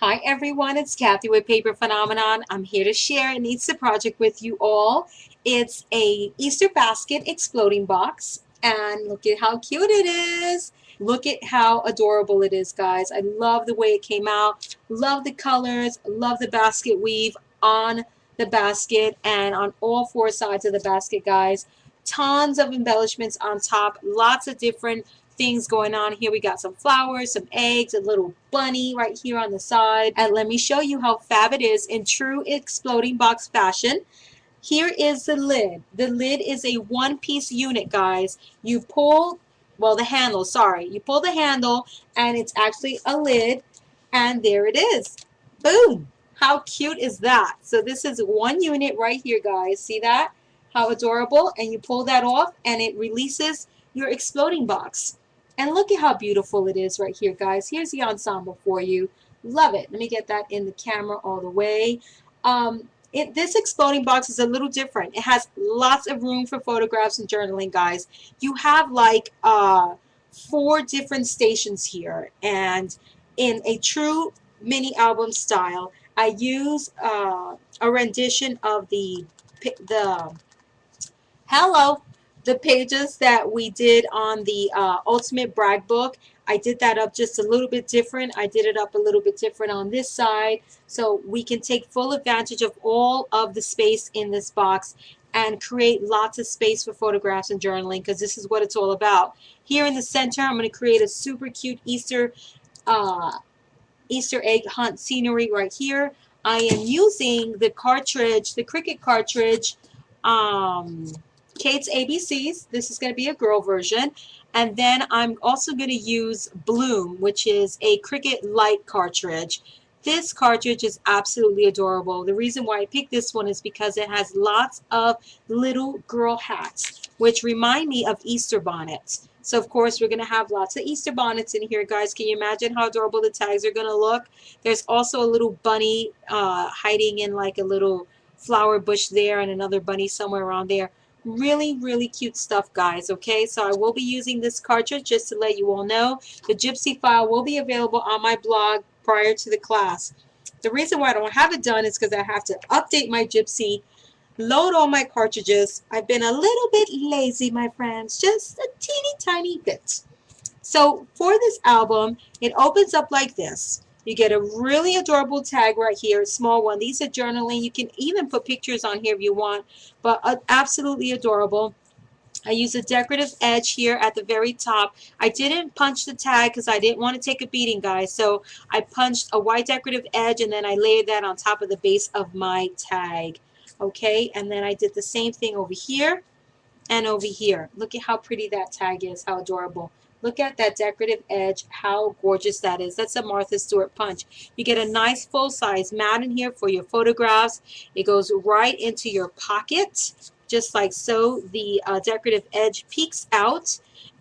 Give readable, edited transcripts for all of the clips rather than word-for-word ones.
Hi everyone, it's Kathy with Paper Phenomenon. I'm here to share an Easter project with you all. It's a Easter basket exploding box, and look at how cute it is. Look at how adorable it is, guys. I love the way it came out. Love the colors. Love the basket weave on the basket and on all four sides of the basket, guys. Tons of embellishments on top. Lots of different things going on here. We got some flowers, some eggs, a little bunny right here on the side. And let me show you how fab it is in true exploding box fashion. Here is the lid. The lid is a one-piece unit, guys. You pull, well, the handle, sorry. You pull the handle and it's actually a lid, and there it is. Boom! How cute is that? So this is one unit right here, guys. See that? How adorable. And you pull that off and it releases your exploding box. And look at how beautiful it is right here, guys. Here's the ensemble for you. Love it. Let me get that in the camera all the way. This exploding box is a little different. It has lots of room for photographs and journaling, guys. You have like 4 different stations here. And in a true mini album style, I use a rendition of the pages that we did on the Ultimate Brag book. I did that up just a little bit different. I did it up a little bit different on this side so we can take full advantage of all of the space in this box and create lots of space for photographs and journaling, because this is what it's all about. Here in the center, I'm going to create a super cute Easter egg hunt scenery right here. I am using the cartridge, the Cricut cartridge, Kate's ABCs. This is going to be a girl version. And then I'm also going to use Bloom, which is a Cricut Light cartridge. This cartridge is absolutely adorable. The reason why I picked this one is because it has lots of little girl hats, which remind me of Easter bonnets. So of course we're going to have lots of Easter bonnets in here, guys. Can you imagine how adorable the tags are going to look? There's also a little bunny hiding in like a little flower bush there, and another bunny somewhere around there. Really, really cute stuff, guys. Okay, so I will be using this cartridge just to let you all know. The Gypsy file will be available on my blog prior to the class. The reason why I don't have it done is because I have to update my Gypsy, load all my cartridges. I've been a little bit lazy, my friends, just a teeny tiny bit. So for this album, it opens up like this. You get a really adorable tag right here, small one. These are journaling. You can even put pictures on here if you want, but absolutely adorable. I use a decorative edge here at the very top. I didn't punch the tag because I didn't want to take a beating, guys. So I punched a white decorative edge and then I layered that on top of the base of my tag. Okay, and then I did the same thing over here and over here. Look at how pretty that tag is, how adorable. Look at that decorative edge, how gorgeous that is. That's a Martha Stewart punch. You get a nice full-size mat in here for your photographs. It goes right into your pocket, just like so. The decorative edge peeks out,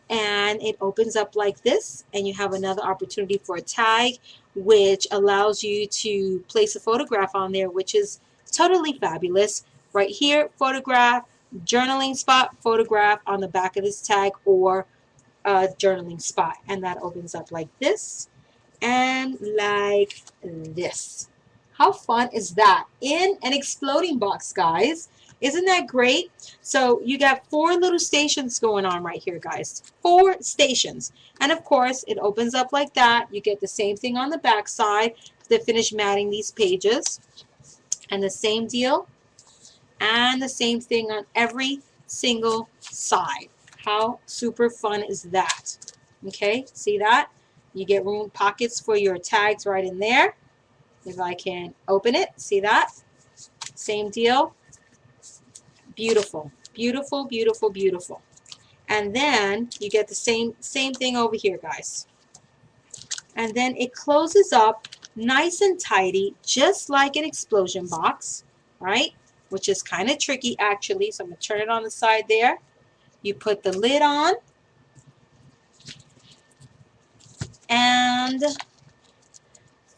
and it opens up like this, and you have another opportunity for a tag, which allows you to place a photograph on there, which is totally fabulous. Right here, photograph, journaling spot, photograph on the back of this tag, or journaling spot, and that opens up like this and like this. How fun is that in an exploding box, guys? Isn't that great? So you got 4 little stations going on right here, guys. 4 stations, and of course it opens up like that. You get the same thing on the back side to finish matting these pages, and the same deal and the same thing on every single side. How super fun is that? Okay, see that? You get room pockets for your tags right in there. If I can open it, see that? Same deal. Beautiful, beautiful, beautiful, beautiful. And then you get the same thing over here, guys. And then it closes up nice and tidy, just like an explosion box, right? Which is kind of tricky actually. So I'm going to turn it on the side there. You put the lid on, and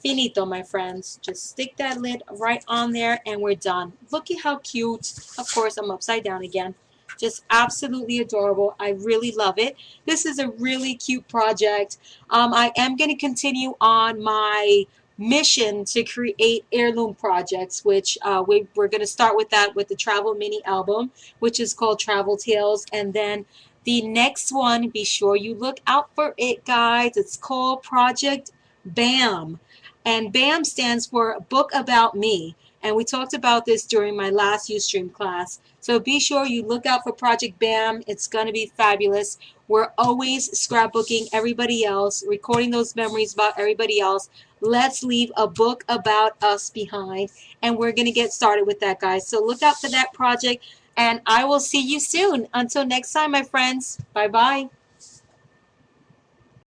finito, my friends. Just stick that lid right on there, and we're done. Look at how cute. Of course, I'm upside down again. Just absolutely adorable. I really love it. This is a really cute project. I am going to continue on my mission to create heirloom projects, which we're going to start with that with the travel mini album, which is called Travel Tales. And then the next one, be sure you look out for it, guys. It's called Project BAM. And BAM stands for Book About Me. And we talked about this during my last Ustream class. So be sure you look out for Project BAM. It's going to be fabulous. We're always scrapbooking everybody else, recording those memories about everybody else. Let's leave a book about us behind. And we're going to get started with that, guys. So look out for that project. And I will see you soon. Until next time, my friends. Bye-bye.